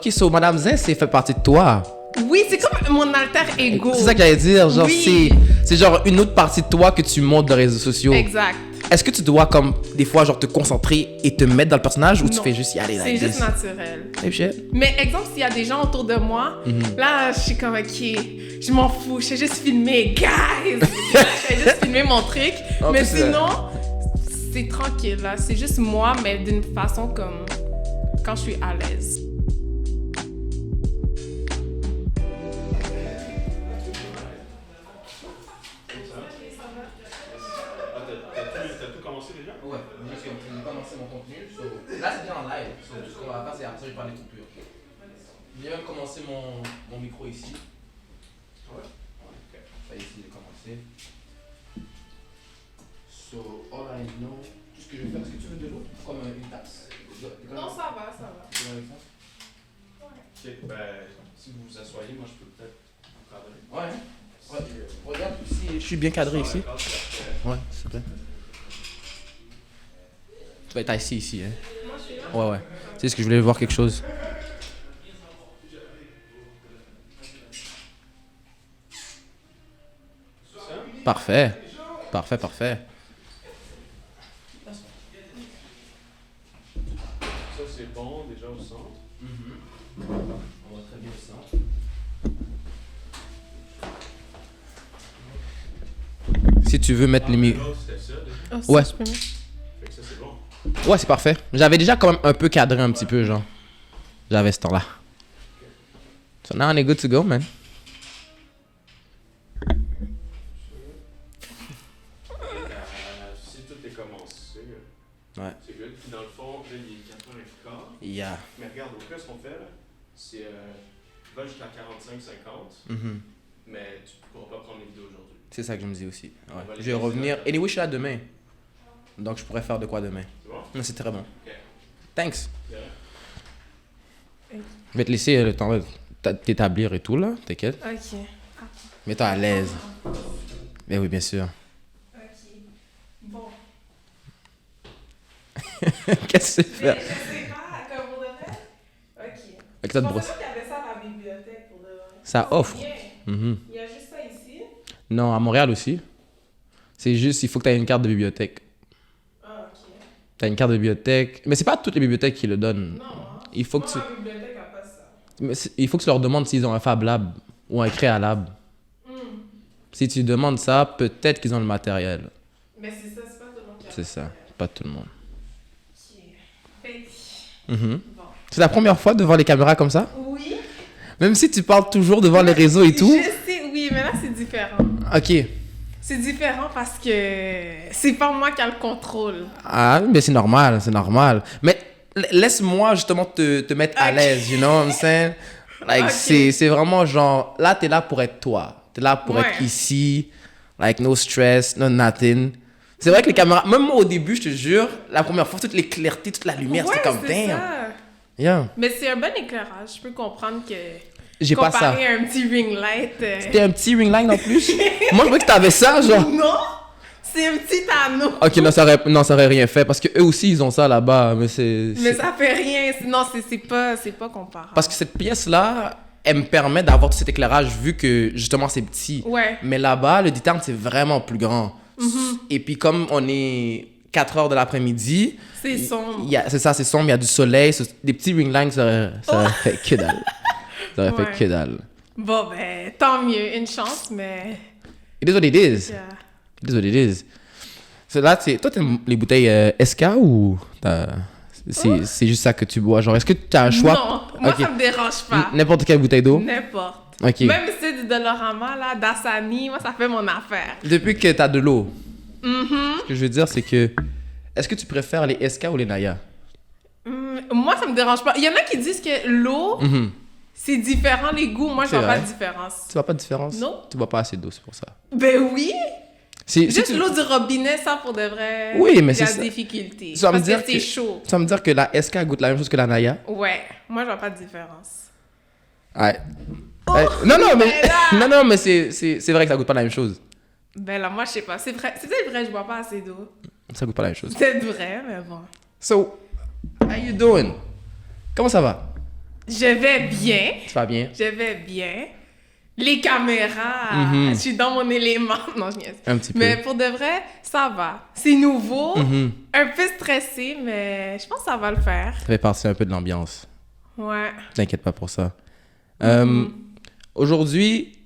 Ok, so Madame Zin, c'est fait partie de toi. Oui, c'est comme mon alter ego. C'est ça que j'allais dire. Genre, Oui. c'est genre une autre partie de toi que tu montres dans les réseaux sociaux. Exact. Est-ce que tu dois, comme, des fois, genre, te concentrer et te mettre dans le personnage ou tu Non. fais juste y aller C'est like juste this? naturel. Hey, shit. Mais exemple, s'il y a des gens autour de moi, là, je suis comme, ok, je m'en fous, je sais juste filmer, guys! Je fais juste filmer mon truc. En mais plus, sinon, c'est tranquille, là. C'est juste moi, mais d'une façon comme quand je suis à l'aise. T'as tout commencé déjà? Ouais, parce que j'ai commencé mon contenu. Là, c'est bien en live. Tout ce qu'on va faire, c'est après ça, je vais parler des coupures. J'ai même commencé mon micro ici. Ouais. Ok. Ça y est, ici, j'ai commencé. So, all I know, tout ce que je vais faire, est-ce que tu veux de l'eau? Comme une tasse. Non, ça va, ça va. Tu veux avec ça? Ok, ben, si vous vous asseyez, moi je peux peut-être vous cadrer. Ouais. Regarde ici, je suis bien cadré ici. Ouais, s'il te plaît. Tu vas être assis ici, hein? Moi, je suis là. Ouais, ouais. C'est ce que je voulais voir quelque chose. Parfait. Parfait, parfait. Ça c'est bon déjà au centre. On va très bien au centre. Si tu veux mettre les L'autre c'était ça déjà. Oh, Ouais. ça, je peux mettre. Fait que ça c'est bon. Ouais, c'est parfait. J'avais déjà quand même un peu cadré un petit peu, genre. J'avais ce temps-là. So now on est good to go, man. Si tout est commencé, Ouais. c'est good. Puis dans le fond, là il est 4h15. Yeah. Mais regarde, au pire ce qu'on fait là, c'est va jusqu'à 45-50, Mhm. mais tu pourras pas prendre les vidéos aujourd'hui. C'est ça que je me dis aussi. On va Ouais. les Je vais laisser revenir. là. Anyway, je suis là demain. Donc je pourrais faire de quoi demain. C'est bon? Non, c'est très bon. Ok. Thanks. Yeah. Je vais te laisser le temps de t'établir et tout, là. T'inquiète. Ok. Mets-toi à l'aise. Mais oui, bien sûr. Ok. Bon. Qu'est-ce que tu Mais fais? je sais pas, comme pour de vrai. Ok. Avec ça de Je brosse. pensais pas qu'il y avait ça à la bibliothèque pour de vrai. Ça offre. Bien. Mhm. Il y a juste ça ici. Non, à Montréal aussi. C'est juste, il faut que tu aies une carte de bibliothèque. Ah, ok. Tu as une carte de bibliothèque. Mais c'est pas toutes les bibliothèques qui le donnent. Non, hein. Il faut que tu, Moi, ma bibliothèque a pas ça. mais il faut que tu leur demandes s'ils ont un Fab Lab ou un Créa Lab. Si tu demandes ça, peut-être qu'ils ont le matériel. Mais c'est ça, c'est pas tout le monde qui a C'est ça. Pas tout le monde. Ok. Fait que- Mhm. Bon. C'est la première fois devant les caméras comme ça? Oui. Même si tu parles toujours devant les réseaux et tout? Je sais, oui, mais là, c'est différent. Ok. C'est différent parce que c'est pas moi qui a le contrôle. Ah, mais c'est normal, c'est normal. Mais laisse-moi justement te mettre à Ok. l'aise, you know what I'm saying? Like, Ok. c'est vraiment genre, là, t'es là pour être toi. T'es là pour Ouais. être ici, like, no stress, no nothing. C'est vrai que les caméras, même moi au début, je te jure, la première fois, toute l'éclairité, toute la lumière, Ouais, c'était comme c'est damn. ça. Yeah. Mais c'est un bon éclairage. Je peux comprendre que J'ai pas ça. comparé à un petit ring light. C'était un petit ring light en plus. Moi, je croyais que t'avais ça, genre. Non, c'est un petit anneau. Ok, non, ça aurait rien fait parce que eux aussi, ils ont ça là-bas, mais c'est. Mais ça fait rien. Non, c'est pas comparable. Parce que cette pièce-là, elle me permet d'avoir tout cet éclairage vu que justement c'est petit. Ouais. Mais là-bas, le D-Town, c'est vraiment plus grand. Et puis comme on est 4 heures de l'après-midi, C'est sombre. c'est ça, c'est sombre, il y a du soleil, des petits ring lines, ça aurait fait que dalle. Ça aurait Ouais. fait que dalle. Bon, ben, tant mieux. Une chance, mais. It is what it is. Yeah. It is what it is. So là, toi, t'aimes les bouteilles SK ou c'est juste ça que tu bois? Genre, est-ce que tu as un choix? Non, moi, Ok. ça me dérange pas. N'importe quelle bouteille d'eau? N'importe. Ok. Même si c'est du Dolorama, là, d'Assani, moi, ça fait mon affaire. Depuis que tu as de l'eau, Mhm. ce que je veux dire, c'est que est-ce que tu préfères les SK ou les Naya? Moi, ça me dérange pas. Il y en a qui disent que l'eau, Mhm. c'est différent, les goûts. Moi, je C'est vois pas vrai. de différence. Tu vois pas de différence? Non. Tu bois pas assez d'eau, c'est pour ça. Ben oui! Si Juste tu- l'eau du robinet, ça, pour de vrai, Oui, mais il y a c'est ça. difficulté. Ça veut Parce dire que c'est que- chaud. Ça veut dire que la SK goûte la même chose que la Naya? Ouais, moi, je vois pas de différence. Ouais. Non, non, mais, mais là- non, non, mais c'est vrai que ça goûte pas la même chose. Ben là, moi, je sais pas. C'est vrai, c'est peut-être vrai, je bois pas assez d'eau. Ça goûte pas la même chose. C'est peut-être vrai, mais bon. So, how you doing? Comment ça va? Je vais bien. Tu vas bien? Je vais bien. Les caméras, je suis dans mon élément. Non, je niaise. Un petit peu. Mais pour de vrai, ça va. C'est nouveau, un peu stressé, mais je pense que ça va le faire. Ça fait partie un peu de l'ambiance. Ouais. T'inquiète pas pour ça. Aujourd'hui,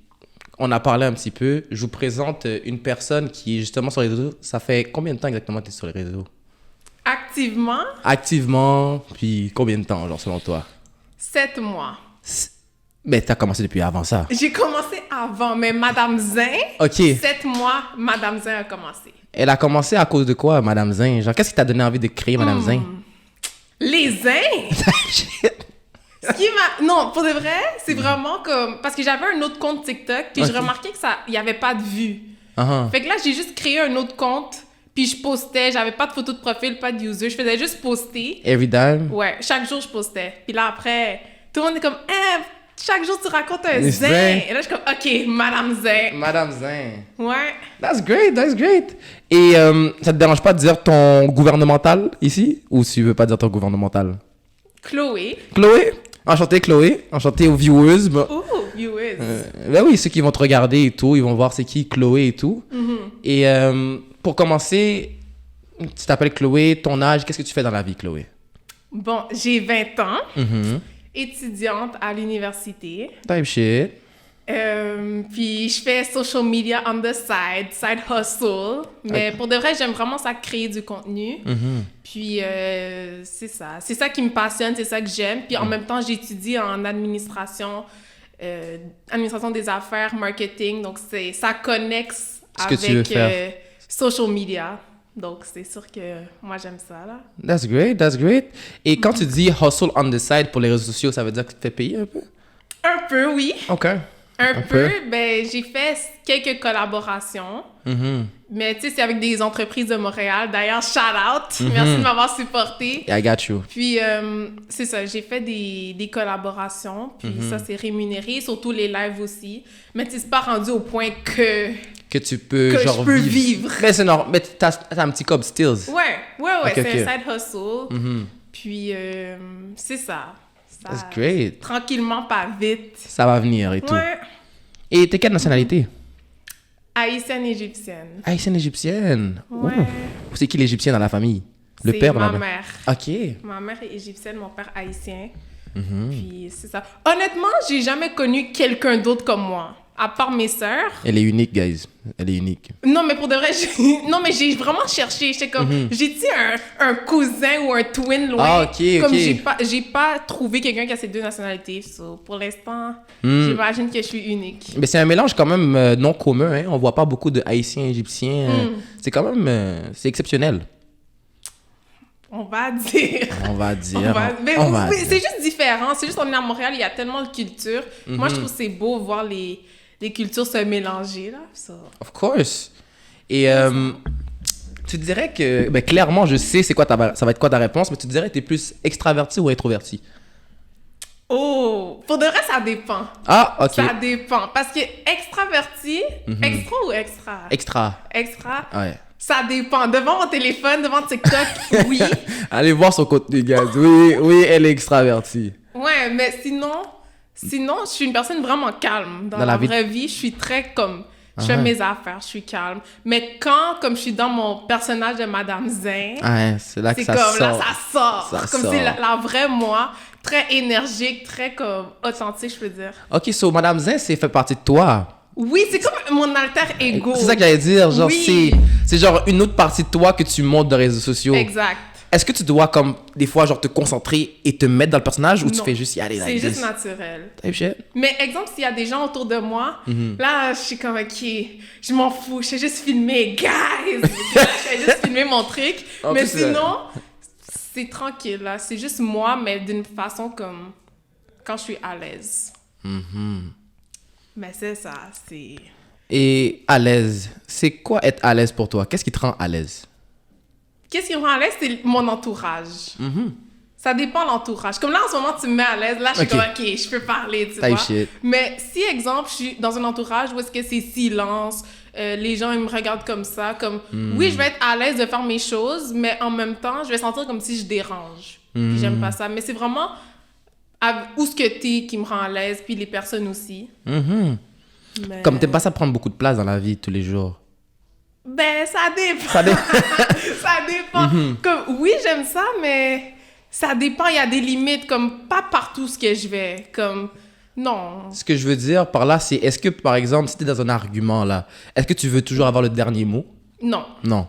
on a parlé un petit peu. Je vous présente une personne qui est justement sur les réseaux. Ça fait combien de temps exactement que tu es sur les réseaux? Activement, Activement, puis combien de temps, genre, selon toi? 7 mois. Mais t'as commencé depuis avant ça. J'ai commencé avant, mais Madame Zin, OK. 7 mois, Madame Zin a commencé. Elle a commencé à cause de quoi, Madame Zin? Genre, qu'est-ce qui t'a donné envie de créer Madame Zin? Les Zins! Ce qui m'a... Non, pour de vrai, c'est vraiment comme... Parce que j'avais un autre compte TikTok, puis je remarquais que ça... Il n'y avait pas de vues. Fait que là, j'ai juste créé un autre compte, puis je postais, j'avais pas de photo de profil, pas de user, je faisais juste poster. Every time? Ouais, chaque jour, je postais. Puis là, après, tout le monde est comme, chaque jour, tu racontes un Zin. zin. Et là, je suis comme, OK, Madame Zin. Madame Zin. Ouais. That's great, that's great. Et ça te dérange pas de dire ton gouvernemental ici? Ou tu veux pas dire ton gouvernemental? Chloé. Chloé? Enchanté Chloé. Enchanté aux viewers. Ouh, viewers. Ben oui, ceux qui vont te regarder et tout, ils vont voir c'est qui Chloé et tout. Et pour commencer, tu t'appelles Chloé, ton âge, qu'est-ce que tu fais dans la vie, Chloé? Bon, j'ai 20 ans, étudiante à l'université. Type shit. Puis je fais social media on the side hustle. Mais pour de vrai, j'aime vraiment ça, créer du contenu. Puis c'est ça. C'est ça qui me passionne, c'est ça que j'aime. Puis en même temps, j'étudie en administration, administration des affaires, marketing. Donc ça connecte Ce que tu veux avec faire. social media. Donc c'est sûr que moi j'aime ça là. That's great, that's great. Et quand tu dis hustle on the side pour les réseaux sociaux, ça veut dire que tu te fais payer un peu? Un peu, oui. OK. Un peu. peu. Ben, j'ai fait quelques collaborations. Mais tu sais, c'est avec des entreprises de Montréal. D'ailleurs, shout out. Merci de m'avoir supporté. I got you. Puis, c'est ça, j'ai fait des collaborations. Puis ça, c'est rémunéré. Surtout les lives aussi. Mais tu sais, c'est pas rendu au point que Tu peux, que genre, je peux vivre. Mais c'est normal. Mais t'as un petit cob stills. Ouais. Ok, c'est ok. un side hustle. Puis, c'est ça. That's great. Tranquillement, pas vite. Ça va venir et tout. Ouais. Et t'es quelle nationalité? Haïtienne égyptienne. Haïtienne égyptienne. Ouais. Ouh. C'est qui l'égyptien dans la famille? Le C'est père ou la ma mère? mère. OK. Ma mère est égyptienne, mon père haïtien. Puis c'est ça. Honnêtement, j'ai jamais connu quelqu'un d'autre comme moi, à part mes sœurs. Elle est unique, guys. Elle est unique. Non, mais pour de vrai, non, mais j'ai vraiment cherché. J'étais comme, j'ai-tu un cousin ou un twin loin? Ah, OK. Comme j'ai pas trouvé quelqu'un qui a ces deux nationalités. So, pour l'instant, j'imagine que je suis unique. Mais c'est un mélange quand même non commun. Hein? On voit pas beaucoup de Haïtiens, Égyptiens. C'est quand même... c'est exceptionnel. On va dire. On va dire. Mais on va oui, dire. c'est juste différent. C'est juste on est à Montréal, il y a tellement de cultures. Moi, je trouve que c'est beau voir les cultures se mélanger, là. Ça. Of course. Et tu dirais que... Ben, clairement, je sais c'est quoi ça va être quoi ta réponse, mais tu dirais que t'es plus extraverti ou introverti? Oh! Pour de vrai, ça dépend. Ah, OK. Ça dépend. Parce que extraverti, extra ou extra? Extra. Extra, Ouais. ça dépend. Devant mon téléphone, devant TikTok, oui. Allez voir son contenu, guys. Oui, elle est extravertie. Ouais, mais sinon, je suis une personne vraiment calme. Dans la vraie vie, je suis très comme... Je fais mes affaires, je suis calme. Mais quand, comme je suis dans mon personnage de Madame Zin, Ouais, c'est là que c'est ça comme, sort. là, ça sort. Ça comme sort. c'est la vraie moi, très énergique, très comme authentique, je peux dire. OK, so Madame Zin, c'est fait partie de toi. Oui, c'est comme mon alter ego. C'est ça que j'allais dire. Genre, Oui. c'est genre une autre partie de toi que tu montres dans les réseaux sociaux. Exact. Est-ce que tu dois, comme, des fois, genre, te concentrer et te mettre dans le personnage ou tu Non. fais juste y aller C'est like juste this? naturel. Type shit. Mais exemple, s'il y a des gens autour de moi, là, je suis comme, OK, je m'en fous, je fais juste filmer, guys! Je fais juste filmer mon truc. En Mais plus, sinon, c'est tranquille, là. C'est juste moi, mais d'une façon comme quand je suis à l'aise. Mais c'est ça, c'est... Et à l'aise, c'est quoi être à l'aise pour toi? Qu'est-ce qui te rend à l'aise? Qu'est-ce qui me rend à l'aise, c'est mon entourage. Ça dépend de l'entourage. Comme là, en ce moment, tu me mets à l'aise. Là, je suis Ok. comme, OK, je peux parler, tu Type vois. shit. Mais si, exemple, je suis dans un entourage où est-ce que c'est silence, les gens, ils me regardent comme ça, comme... Oui, je vais être à l'aise de faire mes choses, mais en même temps, je vais sentir comme si je dérange. Puis j'aime pas ça. Mais c'est vraiment où ce que t'es qui me rend à l'aise, puis les personnes aussi. Mhm. Mais... Comme t'aimes pas ça prendre beaucoup de place dans la vie tous les jours. Ben, ça dépend. Ça dé- Ça dépend. Comme, oui, j'aime ça, mais ça dépend. Il y a des limites, comme pas partout ce que je vais. Comme, non. Ce que je veux dire par là, c'est est-ce que, par exemple, si t'es dans un argument, là, est-ce que tu veux toujours avoir le dernier mot? Non. Non.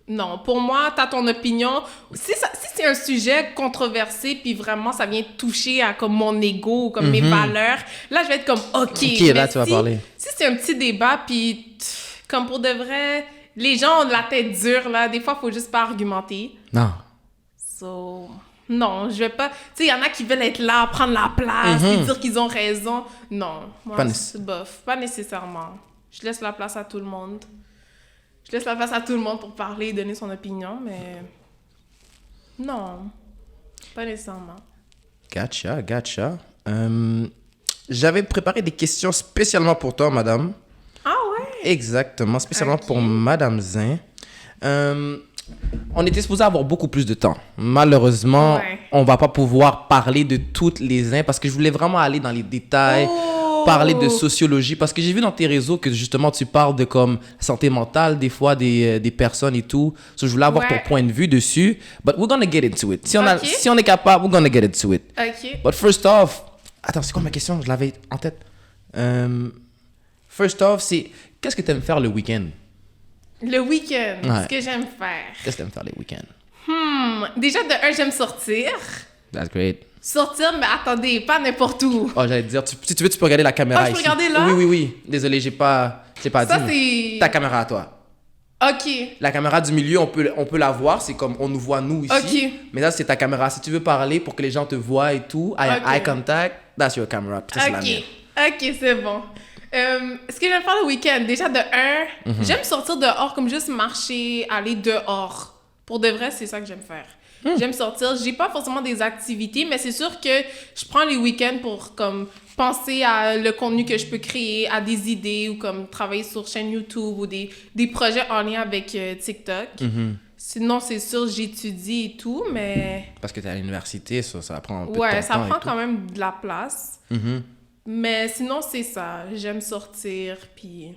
Non. Pour moi, t'as ton opinion. Si c'est un sujet controversé, puis vraiment, ça vient toucher à comme mon ego, comme mes valeurs, là, je vais être comme, OK. OK, Mais là, tu vas parler. Si c'est un petit débat, puis comme pour de vrai, les gens ont de la tête dure, là. Des fois, il faut juste pas argumenter. Non. So, non, je vais pas... Tu sais, il y en a qui veulent être là, prendre la place, et dire qu'ils ont raison. Non, moi, Pas c'est bof. Pas nécessairement. Je laisse la place à tout le monde. Je laisse la place à tout le monde pour parler et donner son opinion, mais... Non, pas nécessairement. Gotcha. J'avais préparé des questions spécialement pour toi, madame. Ah ouais? Exactement, spécialement Ok. pour Madame Zin. On était supposé avoir beaucoup plus de temps. Malheureusement, Ouais. on va pas pouvoir parler de toutes les Zins parce que je voulais vraiment aller dans les détails, Oh! parler de sociologie parce que j'ai vu dans tes réseaux que justement tu parles de comme santé mentale des fois des personnes et tout. So, je voulais avoir Ouais. ton point de vue dessus. But we're gonna get into it. Si on, Ok. si on est capable, we're gonna get into it. OK. But first off, attends, c'est quoi ma question? Je l'avais en tête. First off, c'est qu'est-ce que tu aimes faire le week-end? Le week-end, Ouais. ce que j'aime faire. Qu'est-ce que tu aimes faire les week-ends? Déjà, de un, j'aime sortir. That's great. Sortir, mais attendez, pas n'importe où. Oh, j'allais te dire, si tu veux, tu peux regarder la caméra Ah, je peux ici. regarder là? Oui. Désolé, j'ai pas dit. Ça, mais c'est... ta caméra à toi. OK. La caméra du milieu, on peut la voir. C'est comme on nous voit nous ici. Ok. Mais là, c'est ta caméra. Si tu veux parler pour que les gens te voient et tout, eye, Ok. eye contact, that's your camera. Puis ça, c'est la mienne. OK, c'est bon. Ce que j'aime faire le week-end, déjà de un, Mhm. j'aime sortir dehors, comme juste marcher, aller dehors. Pour de vrai, c'est ça que j'aime faire. Hmm. J'aime sortir. J'ai pas forcément des activités, mais c'est sûr que je prends les week-ends pour comme penser à le contenu que je peux créer, à des idées ou comme travailler sur chaîne YouTube ou des projets en lien avec TikTok. Mhm. Sinon, c'est sûr, j'étudie et tout, mais Parce que tu es à l'université, ça prend un peu de ouais, ton ça temps et prend tout. quand même de la place. Mhm. Mais sinon, c'est ça. J'aime sortir, puis...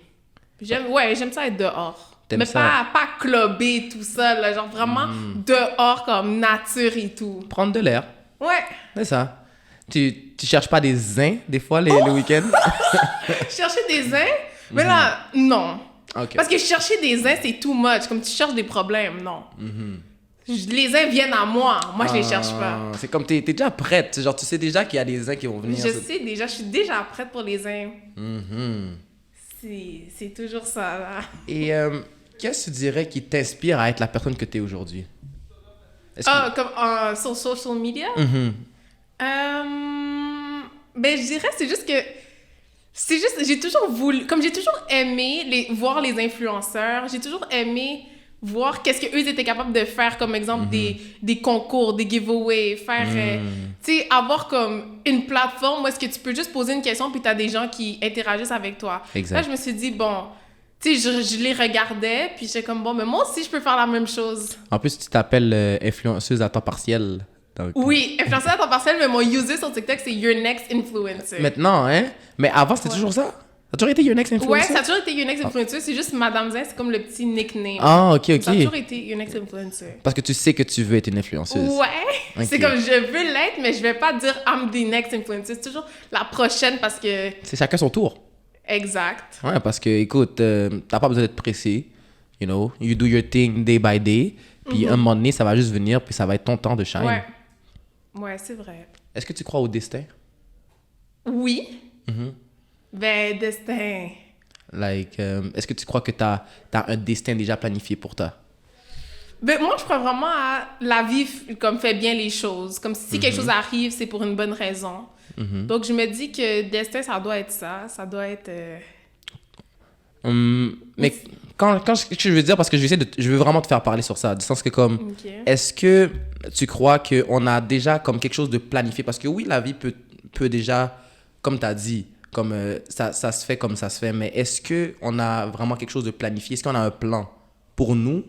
J'aime ça être dehors. T'aimes Mais ça? pas clubber, tout ça, là. Genre vraiment dehors, comme nature et tout. Prendre de l'air. Ouais. C'est ça. Tu cherches pas des zins, des fois, Oh! le week-end? Chercher des uns, mais là, non. OK. Parce que chercher des uns, c'est too much. Comme tu cherches des problèmes, non. Les uns viennent à moi. Moi, je les cherche pas. Ah, c'est comme t'es déjà prête. Genre, tu sais déjà qu'il y a des zins qui vont venir. Je sais déjà, je suis déjà prête pour les uns. Mhm. C'est toujours ça, là. Et qu'est-ce que tu dirais qui t'inspire à être la personne que tu es aujourd'hui? Est-ce que- Ah, comme sur social media? Mhm. Ben, je dirais, j'ai toujours voulu, comme j'ai toujours aimé voir les influenceurs, j'ai toujours aimé voir qu'est-ce qu'eux étaient capables de faire, comme exemple des concours, des giveaways, faire, tu sais, avoir comme une plateforme où est-ce que tu peux juste poser une question puis t'as des gens qui interagissent avec toi. Exact. Là, je me suis dit, bon, tu sais, je les regardais puis j'étais comme, bon, mais moi aussi, je peux faire la même chose. En plus, tu t'appelles influenceuse à temps partiel. Donc, Oui, influenceur à temps partiel, mais mon user sur TikTok, c'est Your Next Influencer. Maintenant, hein? Mais avant, c'était Ouais. toujours ça? Ça a toujours été Your Next Influencer? Ouais, ça a toujours été Your Next Influencer, c'est juste Madame Zin, c'est comme le petit nickname. Ah, ok. Ça a toujours été Your Next Influencer. Parce que tu sais que tu veux être une influenceuse. Ouais, Ok. c'est comme je veux l'être, mais je vais pas dire I'm the next influencer. C'est toujours la prochaine parce que. C'est chacun son tour. Exact. Ouais, parce que, écoute, t'as pas besoin d'être pressé. You know, you do your thing day by day. Puis un moment donné, ça va juste venir, puis ça va être ton temps de shine. Ouais. Ouais, c'est vrai. Est-ce que tu crois au destin? Oui. Ben, destin. Like, est-ce que tu crois que t'as un destin déjà planifié pour toi? Ben, moi, je crois vraiment à la vie comme fait bien les choses. Comme si quelque chose arrive, c'est pour une bonne raison. Donc, je me dis que destin, ça doit être ça. Ça doit être... Mais quand je veux dire, parce que je veux vraiment te faire parler sur ça, du sens que comme, OK. est-ce que tu crois qu'on a déjà comme quelque chose de planifié? Parce que oui, la vie peut déjà, comme tu as dit, comme ça se fait comme ça se fait, mais est-ce qu'on a vraiment quelque chose de planifié? Est-ce qu'on a un plan pour nous,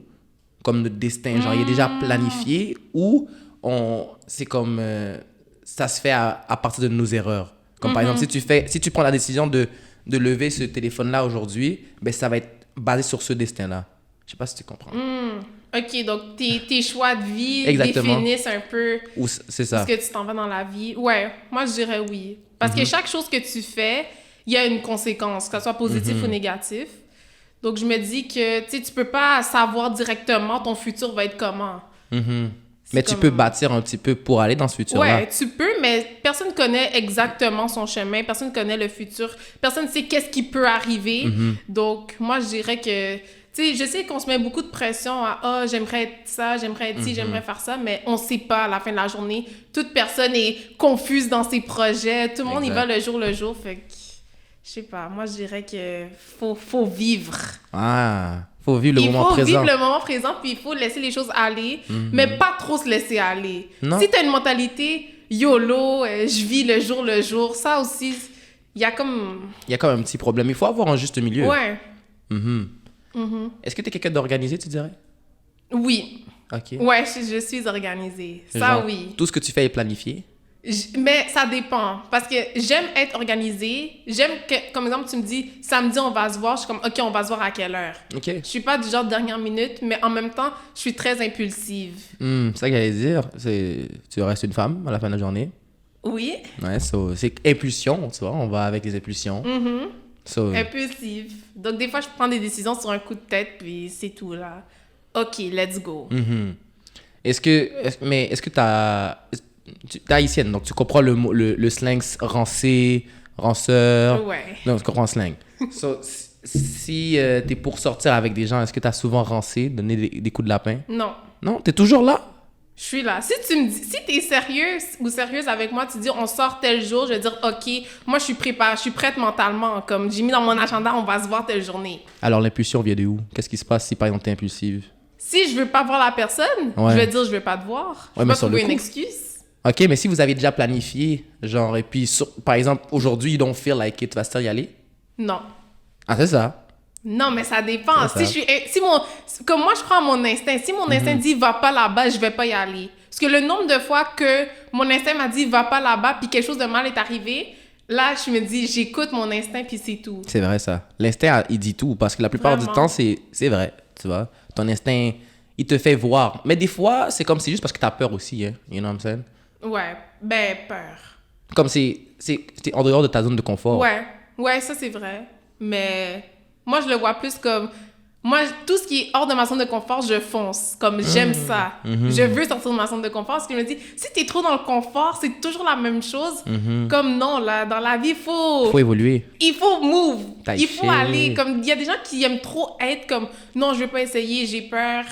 comme notre destin? Genre, il est déjà planifié ou c'est comme... ça se fait à partir de nos erreurs. Comme par exemple, si tu prends la décision de lever ce téléphone-là aujourd'hui, ben ça va être basé sur ce destin-là. Je sais pas si tu comprends. OK, donc tes choix de vie Exactement. définissent un peu C'est ça. ce que tu t'en vas dans la vie. Ouais, moi, je dirais oui. Parce que chaque chose que tu fais, il y a une conséquence, que ce soit positif ou négatif. Donc, je me dis que, tu peux pas savoir directement ton futur va être comment. Mais tu peux bâtir un petit peu pour aller dans ce futur-là. Ouais, tu peux, mais personne connaît exactement son chemin, personne connaît le futur, personne sait qu'est-ce qui peut arriver. Donc, moi, je dirais que, tu sais, je sais qu'on se met beaucoup de pression à « Ah, j'aimerais être ça, j'aimerais être ci, j'aimerais faire ça », mais on sait pas à la fin de la journée. Toute personne est confuse dans ses projets, tout le monde y va le jour, fait que, je sais pas, moi, je dirais que faut vivre. Ah, faut vivre le moment présent. Il faut vivre le moment présent, puis il faut laisser les choses aller, mais pas trop se laisser aller. Non. Si t'as une mentalité YOLO, je vis le jour, ça aussi, il y a comme... Il y a quand même un petit problème. Il faut avoir un juste milieu. Ouais. Est-ce que tu es quelqu'un d'organisé, tu dirais? Oui. OK. Ouais, je suis organisée. Ça, Genre, oui. Tout ce que tu fais est planifié? Mais ça dépend. Parce que j'aime être organisée. J'aime que, comme exemple, tu me dis, samedi, on va se voir. Je suis comme, OK, on va se voir à quelle heure? OK. Je suis pas du genre de dernière minute, mais en même temps, je suis très impulsive. C'est ça que j'allais dire. Tu restes une femme à la fin de la journée. Oui. Ouais, c'est impulsion, tu vois. On va avec les impulsions. Impulsive. Donc, des fois, je prends des décisions sur un coup de tête, puis c'est tout, là. OK, let's go. Est-ce que t'es haïtienne, donc tu comprends le slang rancé, ranceur. Ouais. Non, tu comprends le slang. Si t'es pour sortir avec des gens, est-ce que t'as souvent rancé, donné des coups de lapin? Non. Non, t'es toujours là? Je suis là. Si tu me dis, si t'es sérieux ou sérieuse avec moi, tu dis on sort tel jour, je vais dire OK, moi je suis préparée, je suis prête mentalement. Comme j'ai mis dans mon agenda, on va se voir telle journée. Alors l'impulsion vient de où? Qu'est-ce qui se passe si par exemple t'es impulsive? Si je veux pas voir la personne, Ouais. je vais dire je veux pas te voir. Je Ouais, vais mais pas sur le trouver une coup. excuse. OK, mais si vous avez déjà planifié, genre, et puis par exemple aujourd'hui you don't feel like it, tu vas still y aller? Non. Ah, c'est ça. Non, mais ça dépend. C'est ça. Comme moi, je prends mon instinct. Si mon instinct dit va pas là-bas, je vais pas y aller. Parce que le nombre de fois que mon instinct m'a dit va pas là-bas, puis quelque chose de mal est arrivé, là, je me dis j'écoute mon instinct, puis c'est tout. C'est vrai, ça. L'instinct, il dit tout. Parce que la plupart du Vraiment. temps, c'est vrai. Tu vois? Ton instinct, il te fait voir. Mais des fois, c'est comme c'est juste parce que t'as peur aussi. Hein? You know what I'm saying? Ouais, ben peur. Comme t'es en dehors de ta zone de confort. Ouais, ça c'est vrai. Mais moi, je le vois plus comme... Moi, tout ce qui est hors de ma zone de confort, je fonce. Comme j'aime ça. Je veux sortir de ma zone de confort. Parce que je me dis, si t'es trop dans le confort, c'est toujours la même chose. Comme non, là, dans la vie, il Faut évoluer. move. T'as Il faut chier. aller. Comme il y a des gens qui aiment trop être comme non, je veux pas essayer, j'ai peur.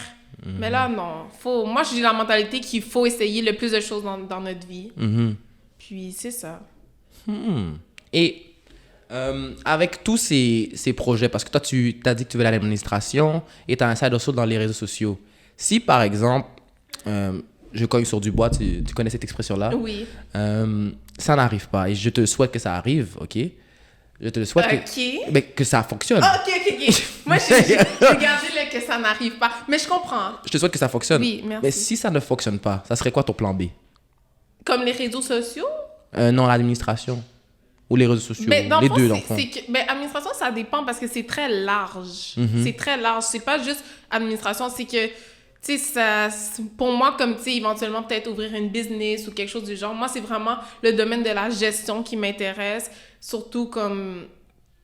Mais là, non. Moi, j'ai la mentalité qu'il faut essayer le plus de choses dans notre vie. Puis c'est ça. Et avec tous ces projets, parce que toi, tu t'as dit que tu veux l'administration et tu as un side hustle dans les réseaux sociaux. Si, par exemple, je cogne sur du bois, tu connais cette expression-là? Oui. Ça n'arrive pas et je te souhaite que ça arrive, OK? Je te le souhaite que ça fonctionne. OK. Moi, j'ai gardé le que ça n'arrive pas. Mais je comprends. Je te souhaite que ça fonctionne. Oui, merci. Mais si ça ne fonctionne pas, ça serait quoi ton plan B? Comme les réseaux sociaux? Non, l'administration. Ou les réseaux sociaux. Mais dans les le fond, deux, dans le fond. administration, ça dépend parce que c'est très large. C'est très large. C'est pas juste administration, c'est que, tu sais, pour moi, comme, tu sais, éventuellement, peut-être ouvrir une business ou quelque chose du genre. Moi, c'est vraiment le domaine de la gestion qui m'intéresse. Surtout comme,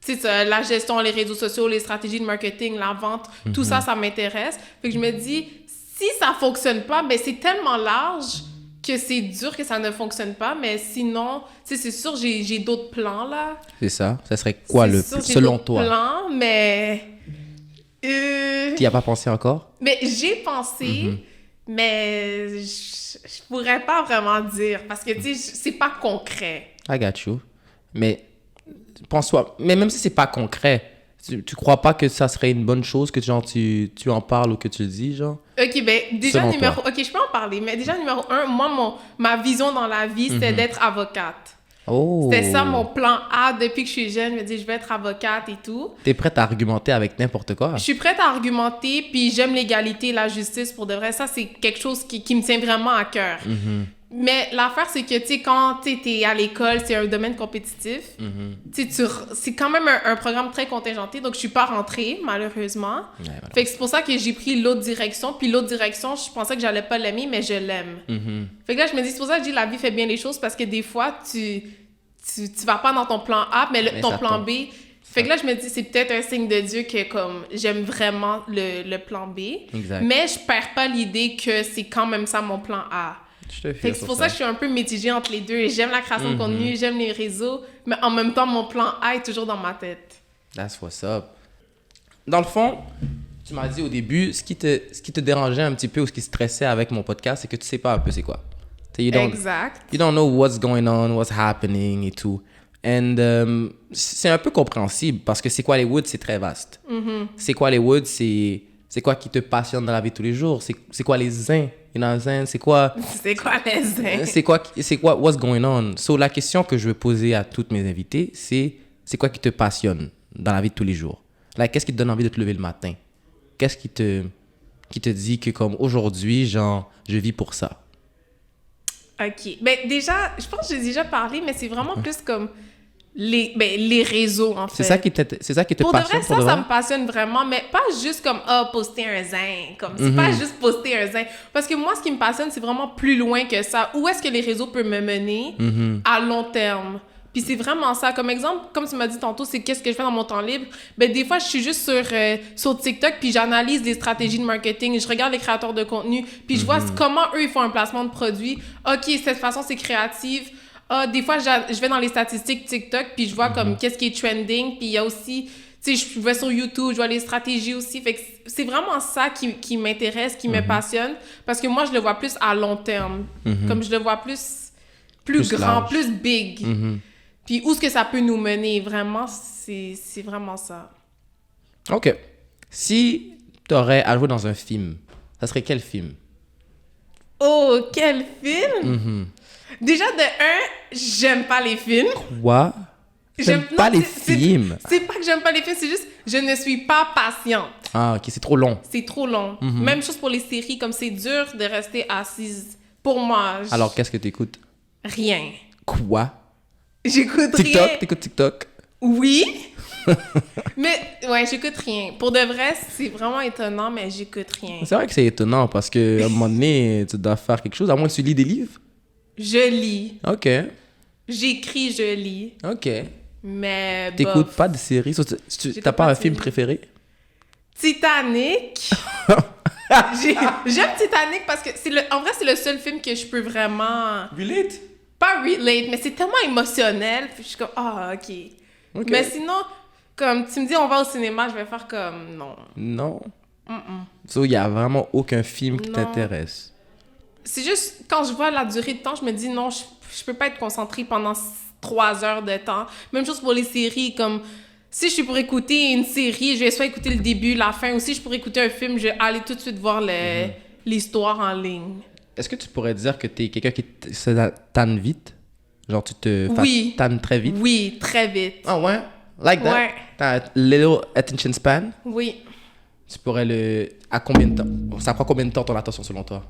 tu sais, la gestion, les réseaux sociaux, les stratégies de marketing, la vente, tout ça, ça m'intéresse. Fait que je me dis, si ça fonctionne pas, ben c'est tellement large que c'est dur que ça ne fonctionne pas, mais sinon, tu sais, c'est sûr, j'ai d'autres plans, là. C'est ça. Ça serait quoi, selon toi? Plans, mais... Tu n'y as pas pensé encore? Mais j'ai pensé, mais je pourrais pas vraiment dire, parce que, tu sais, c'est pas concret. I got you. Mais pense-toi, mais même si c'est pas concret, tu crois pas que ça serait une bonne chose que genre tu en parles ou que tu le dis, genre? OK, ben déjà Selon numéro... toi. OK, je peux en parler, mais déjà numéro 1, moi, ma vision dans la vie, c'était d'être avocate. Oh! C'était ça mon plan A depuis que je suis jeune. Je me dis, je vais être avocate et tout. T'es prête à argumenter avec n'importe quoi? Je suis prête à argumenter, puis j'aime l'égalité et la justice pour de vrai. Ça, c'est quelque chose qui me tient vraiment à cœur. Mais l'affaire, c'est que, tu sais, quand t'es à l'école, c'est un domaine compétitif. Tu sais, c'est quand même un programme très contingenté, donc je suis pas rentrée, malheureusement. Ouais, voilà. Fait que c'est pour ça que j'ai pris l'autre direction. Puis l'autre direction, je pensais que j'allais pas l'aimer, mais je l'aime. Fait que là, je me dis, c'est pour ça que je dis la vie fait bien les choses, parce que des fois, tu vas pas dans ton plan A, mais ton plan B. Fait que là, je me dis, c'est peut-être un signe de Dieu que, comme, j'aime vraiment le plan B. Exact. Mais je perds pas l'idée que c'est quand même ça mon plan A. Je te Fait que c'est pour ça que je suis un peu mitigée entre les deux. J'aime la création de contenu, j'aime les réseaux, mais en même temps, mon plan A est toujours dans ma tête. That's what's up. Dans le fond, tu m'as dit au début, ce qui te dérangeait un petit peu ou ce qui stressait avec mon podcast, c'est que tu sais pas un peu c'est quoi. Exact. You don't know what's going on, what's happening et tout. And c'est un peu compréhensible parce que c'est quoi les Woods, c'est très vaste. C'est quoi les Woods, c'est quoi qui te passionne dans la vie de tous les jours. C'est quoi les zins? You know what I'm saying? C'est quoi les c'est quoi what's going on? So la question que je veux poser à toutes mes invités, c'est quoi qui te passionne dans la vie de tous les jours? Like, qu'est-ce qui te donne envie de te lever le matin? Qu'est-ce qui te dit que comme aujourd'hui, genre, je vis pour ça? OK. Ben déjà, je pense que j'ai déjà parlé, mais c'est vraiment plus comme les réseaux, en fait. C'est ça qui te Pour de passionne? vrai, ça me passionne vraiment, mais pas juste comme, poster un zin. Comme, c'est pas juste poster un zin. Parce que moi, ce qui me passionne, c'est vraiment plus loin que ça. Où est-ce que les réseaux peuvent me mener à long terme? Puis c'est vraiment ça. Comme exemple, comme tu m'as dit tantôt, c'est qu'est-ce que je fais dans mon temps libre. Ben des fois, je suis juste sur TikTok, puis j'analyse les stratégies de marketing. Je regarde les créateurs de contenu, puis je vois comment eux, ils font un placement de produit. OK, cette façon, c'est créative. Des fois, je vais dans les statistiques TikTok, puis je vois comme qu'est-ce qui est trending. Puis il y a aussi, tu sais, je vais sur YouTube, je vois les stratégies aussi. Fait que c'est vraiment ça qui m'intéresse, qui me passionne. Parce que moi, je le vois plus à long terme. Comme je le vois plus grand, large. plus big. Puis où est-ce que ça peut nous mener, vraiment, c'est vraiment ça. OK. Si tu aurais à jouer dans un film, ça serait quel film? Oh, quel film! Déjà, de un, j'aime pas les films. Quoi? J'aime pas les films? C'est pas que j'aime pas les films, c'est juste, je ne suis pas patiente. Ah, OK, c'est trop long. C'est trop long. Même chose pour les séries, comme c'est dur de rester assise. Pour moi, Alors, qu'est-ce que tu écoutes? rien. Quoi? J'écoute TikTok? rien. T'écoutes TikTok? Oui. Mais, ouais, j'écoute rien. Pour de vrai, c'est vraiment étonnant, mais j'écoute rien. C'est vrai que c'est étonnant parce qu'à un moment donné, tu dois faire quelque chose, à moins que tu lis des livres. Je lis. OK. J'écris, je lis. OK. Mais T'écoutes bof. pas de séries? T'as J'écoute pas pas un de film séries. préféré? Titanic. J'aime Titanic parce que en vrai, c'est le seul film que je peux vraiment... Relate? Pas relate, mais c'est tellement émotionnel. Puis je suis comme, OK. OK. Mais sinon, comme tu me dis, on va au cinéma, je vais faire comme, non. Non. So, il y a vraiment aucun film qui Non. t'intéresse. C'est juste, quand je vois la durée de temps, je me dis, non, je peux pas être concentrée pendant 3 heures de temps. Même chose pour les séries, comme... Si je suis pour écouter une série, je vais soit écouter le début, la fin, ou si je pourrais écouter un film, je vais aller tout de suite voir l'histoire en ligne. Est-ce que tu pourrais dire que t'es quelqu'un qui se tanne vite? Genre, tu te Oui. tannes très vite? Oui, très vite. Ah ouais? Like that? Ouais. T'as un little attention span? Oui. Tu pourrais à combien de temps? Ça prend combien de temps ton attention selon toi?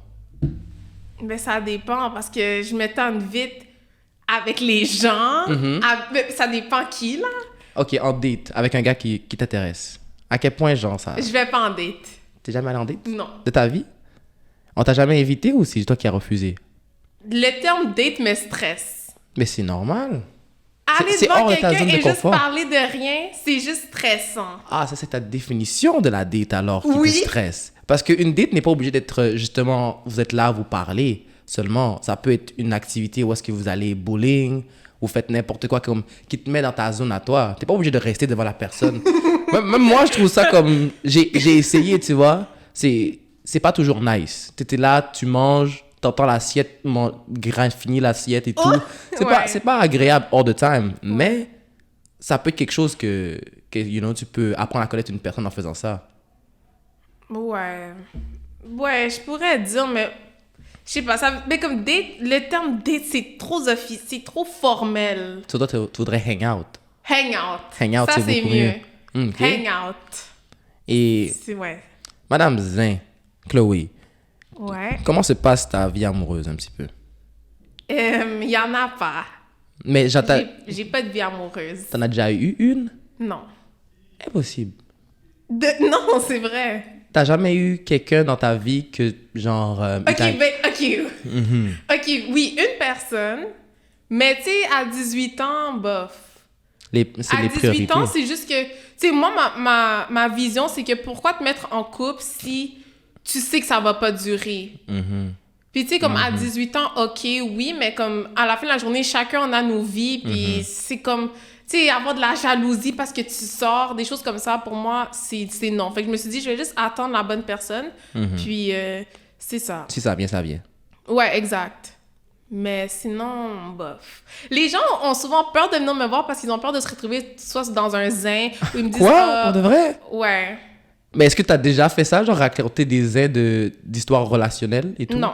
Ben, ça dépend, parce que je me tente vite avec les gens. Ça dépend qui, là. OK, en date, avec un gars qui t'intéresse. À quel point, genre, ça... Je vais pas en date. T'es jamais allé en date? Non. De ta vie? On t'a jamais invité ou c'est toi qui as refusé? Le terme date me stresse. Mais c'est normal. Aller C'est devant hors de ta quelqu'un zone de et juste confort. parler de rien, c'est juste stressant. Ah, ça, c'est ta définition de la date alors qui Oui. te stresse. Parce qu'une date n'est pas obligée d'être justement, vous êtes là, vous parlez seulement. Ça peut être une activité où est-ce que vous allez bowling, vous faites n'importe quoi comme, qui te met dans ta zone à toi. T'es pas obligé de rester devant la personne. même moi, je trouve ça comme... J'ai essayé, tu vois. C'est pas toujours nice. T'étais là, tu manges, t'entends l'assiette, finir l'assiette et tout. C'est pas agréable all the time. Mais ça peut être quelque chose que you know, tu peux apprendre à connaître une personne en faisant ça. Ouais. Ouais, je pourrais dire, mais... Je sais pas, mais comme date, le terme date, c'est trop formel. Tu voudrais hang out. Hangout. Hang out, ça, c'est beaucoup mieux. Ok. Hangout. Et Ouais. Madame Zin, Chloé, Ouais. comment se passe ta vie amoureuse un petit peu? Il y en a pas. Mais j'entends... J'ai pas de vie amoureuse. T'en as déjà eu une? Non. Impossible. Non, c'est vrai. T'as jamais eu quelqu'un dans ta vie que, genre... OK, OK, oui, une personne. Mais tu sais, à 18 ans, bof. C'est À les 18 priorités. ans, c'est juste que... Tu sais, moi, ma vision, c'est que pourquoi te mettre en couple si tu sais que ça va pas durer? Puis tu sais, comme à 18 ans, OK, oui, mais comme à la fin de la journée, chacun on a nos vies, puis c'est comme... Tu sais, avoir de la jalousie parce que tu sors, des choses comme ça, pour moi, c'est non. Fait que je me suis dit, je vais juste attendre la bonne personne, puis c'est ça. Si ça vient, ça vient. Ouais, exact. Mais sinon, bof. Les gens ont souvent peur de venir me voir parce qu'ils ont peur de se retrouver soit dans un zin, où ils me disent... Quoi? Ah, Pour de vrai? ouais. Mais est-ce que t'as déjà fait ça, genre raconter des aides d'histoires relationnelles et tout? Non.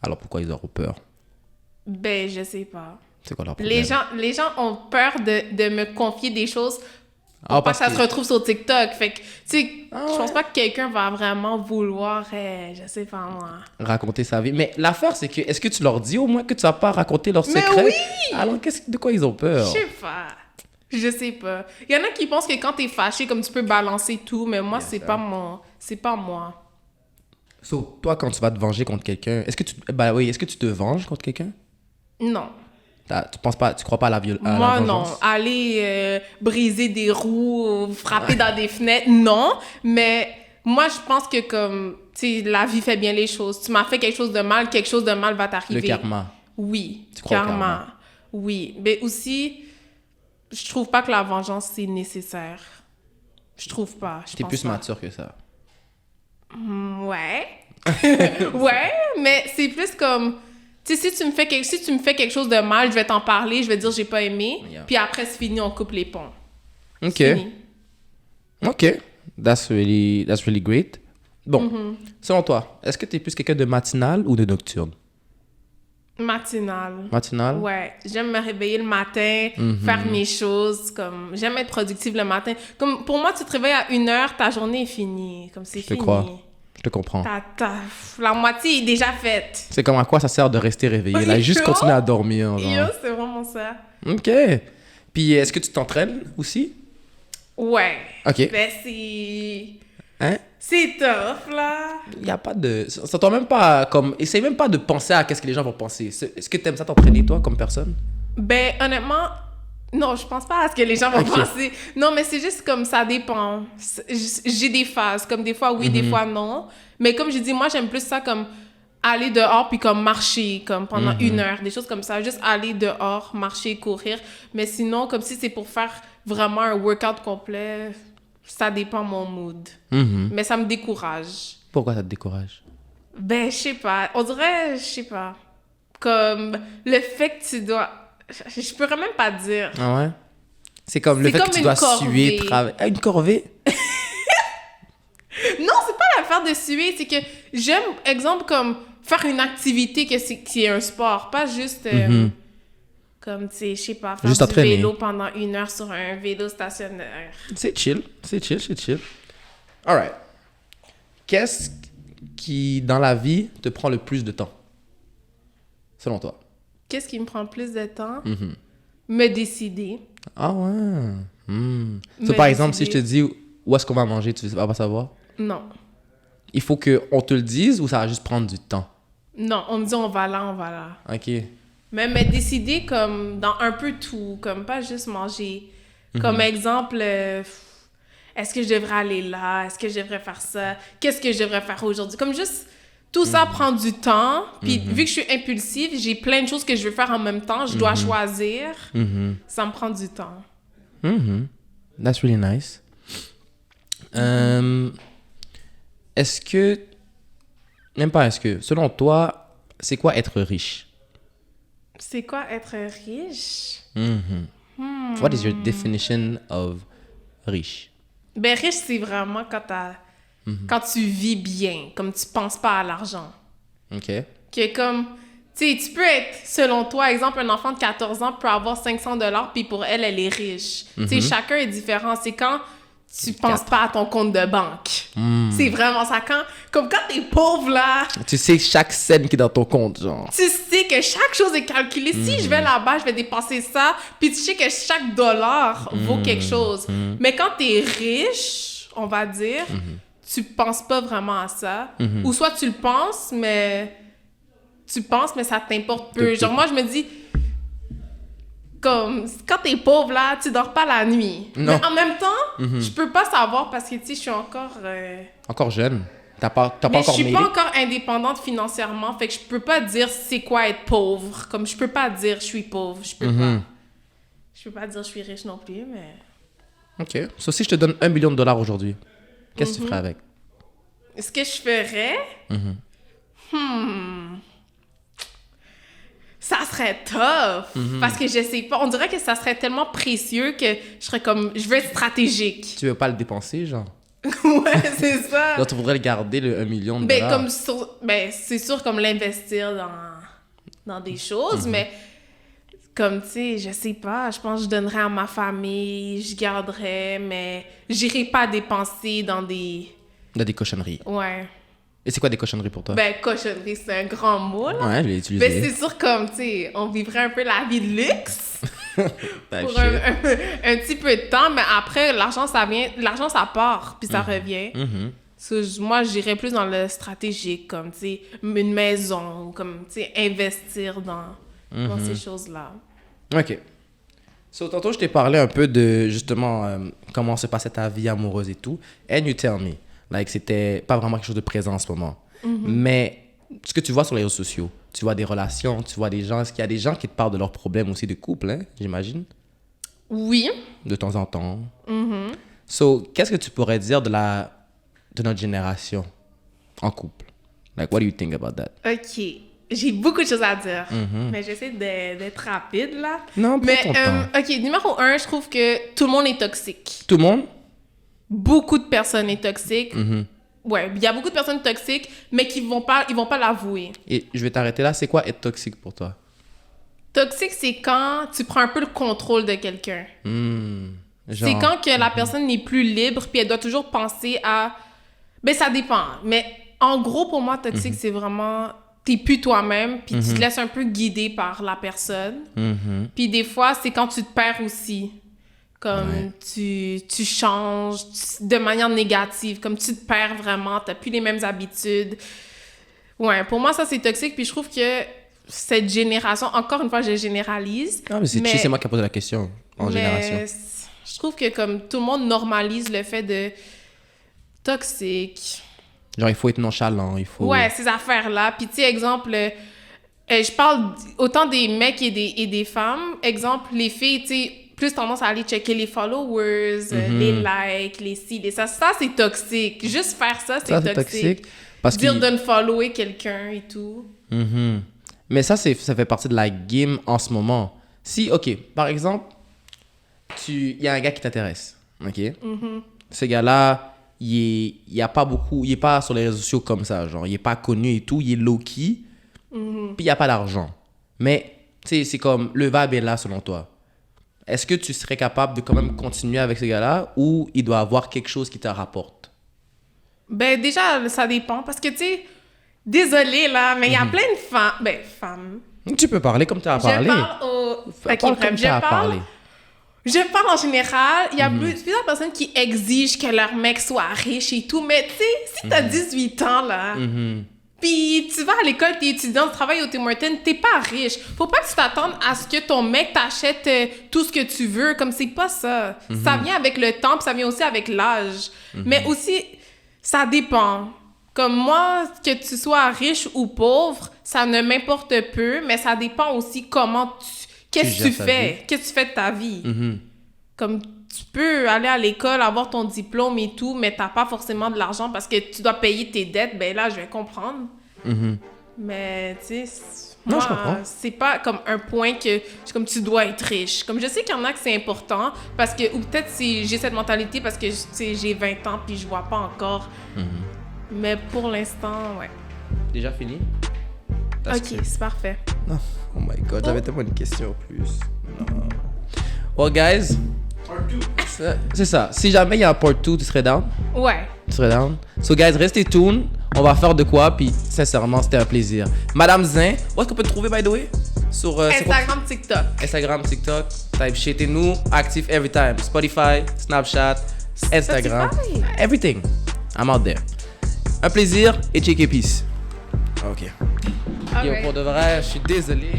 Alors pourquoi ils auront peur? Ben, je sais pas. C'est quoi leur problème? Les gens ont peur de me confier des choses Ah, parce que ça que- se retrouve sur TikTok. Fait que, tu sais, je pense pas que quelqu'un va vraiment vouloir, je sais pas moi. Raconter sa vie. Mais l'affaire, c'est que, est-ce que tu leur dis au moins que tu vas pas raconter leurs Mais secrets? oui! Alors, de quoi ils ont peur? Je sais pas. Je sais pas. Il y en a qui pensent que quand t'es fâché, comme tu peux balancer tout, mais moi, c'est pas moi. So, toi, quand tu vas te venger contre quelqu'un, est-ce que tu te venges contre quelqu'un? Non. Tu penses pas, tu crois pas à la violence? Moi, non. Aller briser des roues, frapper dans des fenêtres, non. Mais moi, je pense que comme, tu sais, la vie fait bien les choses. Tu m'as fait quelque chose de mal va t'arriver. Le karma. Oui, Tu crois au karma. karma? Oui. Mais aussi, je trouve pas que la vengeance, c'est nécessaire. Je trouve pas. Je T'es pense plus pas. mature que ça. Ouais. Ouais, mais c'est plus comme... Tu sais, si tu me fais quelque chose de mal, je vais t'en parler, je vais dire j'ai pas aimé, Yeah. puis après, c'est fini, on coupe les ponts. OK. C'est fini. OK. That's really great. Bon, Mm-hmm. selon toi, est-ce que tu es plus quelqu'un de matinal ou de nocturne? Matinale. Matinal? Ouais, j'aime me réveiller le matin, faire mes choses, comme... J'aime être productive le matin. Comme, pour moi, tu te réveilles à 1h, ta journée est finie. Comme c'est Je te fini. crois. Je te comprends. La moitié est déjà faite. C'est comme à quoi ça sert de rester réveillé, là? Juste Yo! continuer à dormir, genre. Yo, c'est vraiment ça. OK. Puis, est-ce que tu t'entraînes aussi? Ouais. OK. Ben, c'est... Hein? C'est tough, là. Il n'y a pas de... Ça t'en même pas comme... Essaye même pas de penser à qu'est-ce que les gens vont penser. Est-ce que t'aimes ça t'entraîner, toi, comme personne? Ben, honnêtement, non, je pense pas à ce que les gens vont Ok. penser. Non, mais c'est juste comme ça dépend. J'ai des phases, comme des fois oui, des fois non. Mais comme je dis, moi, j'aime plus ça comme aller dehors puis comme marcher, comme pendant 1 heure, des choses comme ça. Juste aller dehors, marcher, courir. Mais sinon, comme si c'est pour faire vraiment un workout complet, ça dépend mon mood. Mais ça me décourage. Pourquoi ça te décourage? Ben, je sais pas. On dirait, je sais pas. Comme le fait que tu dois... Je pourrais même pas dire. Ah ouais? C'est comme le C'est fait comme que tu une dois corvée. suer, travailler. Ah, une corvée? Non, c'est pas l'affaire de suer. C'est que j'aime, exemple, comme faire une activité qui est un sport. Pas juste... Comme, tu sais, je sais pas, faire Juste du entraîner. vélo pendant 1 heure sur un vélo stationnaire. C'est chill. C'est chill. All right. Qu'est-ce qui, dans la vie, te prend le plus de temps? Selon toi. Qu'est-ce qui me prend plus de temps? Me décider. Ah ouais. So, Me par exemple, si je te décider. dis où est-ce qu'on va manger, tu vas pas savoir? Non. Il faut qu'on te le dise ou ça va juste prendre du temps? Non, on me dit on va là. OK. Mais me décider comme dans un peu tout, comme pas juste manger. Comme exemple, est-ce que je devrais aller là? Est-ce que je devrais faire ça? Qu'est-ce que je devrais faire aujourd'hui? Comme juste, tout ça prend du temps. Puis vu que je suis impulsive, j'ai plein de choses que je veux faire en même temps. Je dois choisir. Ça me prend du temps. That's really nice. Est-ce que... Même pas est-ce que... Selon toi, c'est quoi être riche? C'est quoi être riche? What is your definition of riche? Ben, riche, c'est vraiment quand tu vis bien, comme tu penses pas à l'argent. OK. Que comme, tu sais, tu peux être, selon toi, exemple, un enfant de 14 ans peut avoir 500 $, puis pour elle, elle est riche. Tu sais, chacun est différent. C'est quand tu penses pas à ton compte de banque. C'est vraiment ça. Comme quand t'es pauvre, là... Tu sais chaque scène qui est dans ton compte, genre. Tu sais que chaque chose est calculée. Si je vais là-bas, je vais dépenser ça. Puis tu sais que chaque dollar vaut quelque chose. Mais quand t'es riche, on va dire, tu penses pas vraiment à ça. Ou soit tu le penses, mais... ça t'importe peu. Genre, moi, je me dis... Comme, quand t'es pauvre, là, tu dors pas la nuit. Non. Mais en même temps, je peux pas savoir parce que, tu sais, je suis encore... Encore jeune. T'as pas mais encore je suis mêlé. pas encore indépendante financièrement, fait que je peux pas dire c'est quoi être pauvre. Comme, je peux pas dire je suis pauvre, je peux pas. Je peux pas dire je suis riche non plus, mais... OK. So, si je te donne $1 million aujourd'hui, qu'est-ce que tu ferais avec? Ce que je ferais... Ça serait tough, parce que je sais pas, on dirait que ça serait tellement précieux que je serais comme, je veux être stratégique. Tu veux pas le dépenser, genre? Ouais, c'est ça. Là, tu voudrais le garder, le $1 million. C'est sûr comme l'investir dans des choses, mais comme, tu sais, je sais pas, je pense que je donnerais à ma famille, je garderais, mais j'irais pas dépenser dans des... Dans des cochonneries. Ouais. Et c'est quoi des cochonneries pour toi? Ben, cochonnerie, c'est un grand mot, là. Ouais, je l'ai utilisé. Ben, c'est sûr, comme, tu sais, on vivrait un peu la vie de luxe pour un petit peu de temps, mais après, l'argent, ça part, puis ça revient. So, moi, j'irais plus dans le stratégique, comme, tu sais, une maison, comme, tu sais, investir dans ces choses-là. OK. So, tantôt, je t'ai parlé un peu de, justement, comment se passait ta vie amoureuse et tout. And you tell me. Like, c'était pas vraiment quelque chose de présent en ce moment. Mais ce que tu vois sur les réseaux sociaux, tu vois des relations, tu vois des gens. Est-ce qu'il y a des gens qui te parlent de leurs problèmes aussi de couple, hein, j'imagine? Oui. De temps en temps. So, qu'est-ce que tu pourrais dire de notre génération en couple? Like, what do you think about that? OK. J'ai beaucoup de choses à dire, mais j'essaie d'être rapide, là. Non, prends ton temps. OK, numéro 1, je trouve que tout le monde est toxique. Tout le monde? Beaucoup de personnes sont toxiques. Ouais, il y a beaucoup de personnes toxiques, mais qui vont pas l'avouer. Et je vais t'arrêter là. C'est quoi être toxique pour toi? Toxique, c'est quand tu prends un peu le contrôle de quelqu'un. C'est quand que la personne n'est plus libre, puis elle doit toujours penser à... Ben, ça dépend. Mais en gros, pour moi, toxique, c'est vraiment... T'es plus toi-même, puis tu te laisses un peu guider par la personne. Puis des fois, c'est quand tu te perds aussi. Comme tu changes de manière négative, comme tu te perds vraiment, t'as plus les mêmes habitudes. Ouais, pour moi, ça, c'est toxique. Puis je trouve que cette génération, encore une fois, je généralise. Ah, mais c'est moi qui ai posé la question, en génération. Je trouve que comme tout le monde normalise le fait de toxique. Genre, il faut être nonchalant, il faut... Ouais, ces affaires-là. Puis tu sais, exemple, je parle autant des mecs et des femmes. Exemple, les filles, tu sais, plus tendance à aller checker les followers, les likes, les ci, les ça. Ça, c'est toxique. Juste faire ça, c'est toxique. Parce dire d'unfollower quelqu'un et tout. Mais ça fait partie de la game en ce moment. Si, OK, par exemple, il y a un gars qui t'intéresse, OK? Ce gars-là, il est pas sur les réseaux sociaux comme ça, genre, il est pas connu et tout, il est low-key, puis il n'y a pas d'argent. Mais, tu sais, c'est comme, le vibe est là selon toi. Est-ce que tu serais capable de quand même continuer avec ce gars-là ou il doit avoir quelque chose qui te rapporte? Ben, déjà, ça dépend. Parce que, tu sais, désolée, là, mais il y a plein de femmes... Ben, femmes... Tu peux parler comme tu as parlé. Je parle en général. Il y a plusieurs personnes qui exigent que leur mec soit riche et tout. Mais, tu sais, si t'as 18 ans, là... Puis tu vas à l'école, t'es étudiant, tu travailles au Tim Hortons, t'es pas riche. Faut pas que tu t'attendes à ce que ton mec t'achète tout ce que tu veux. Comme c'est pas ça. Ça vient avec le temps, puis ça vient aussi avec l'âge. Mais aussi, ça dépend. Comme moi, que tu sois riche ou pauvre, ça ne m'importe peu, mais ça dépend aussi qu'est-ce que tu fais. Qu'est-ce que tu fais de ta vie. Comme tu peux aller à l'école, avoir ton diplôme et tout, mais t'as pas forcément de l'argent parce que tu dois payer tes dettes, ben là, je vais comprendre. Mais, tu sais, moi, c'est pas comme un point que comme tu dois être riche. Comme je sais qu'il y en a que c'est important, parce que, ou peut-être j'ai cette mentalité parce que, tu sais, j'ai 20 ans puis je vois pas encore. Mais pour l'instant, ouais. Déjà fini? Ok, c'est parfait. Oh my God, j'avais tellement une question en plus. Well, guys, Part 2. C'est ça. Si jamais il y a un part 2, tu serais down? Ouais. Tu serais down? So guys, restez tuned. On va faire de quoi, puis sincèrement, c'était un plaisir. Madame Zin, où est-ce qu'on peut te trouver, by the way? Sur Instagram, TikTok. Instagram, TikTok, type shit et nous, active every time. Spotify, Snapchat, Instagram, Spotify. everything. I'm out there. Un plaisir et check et peace. Ok. Yo, Alright. pour de vrai, je suis désolé.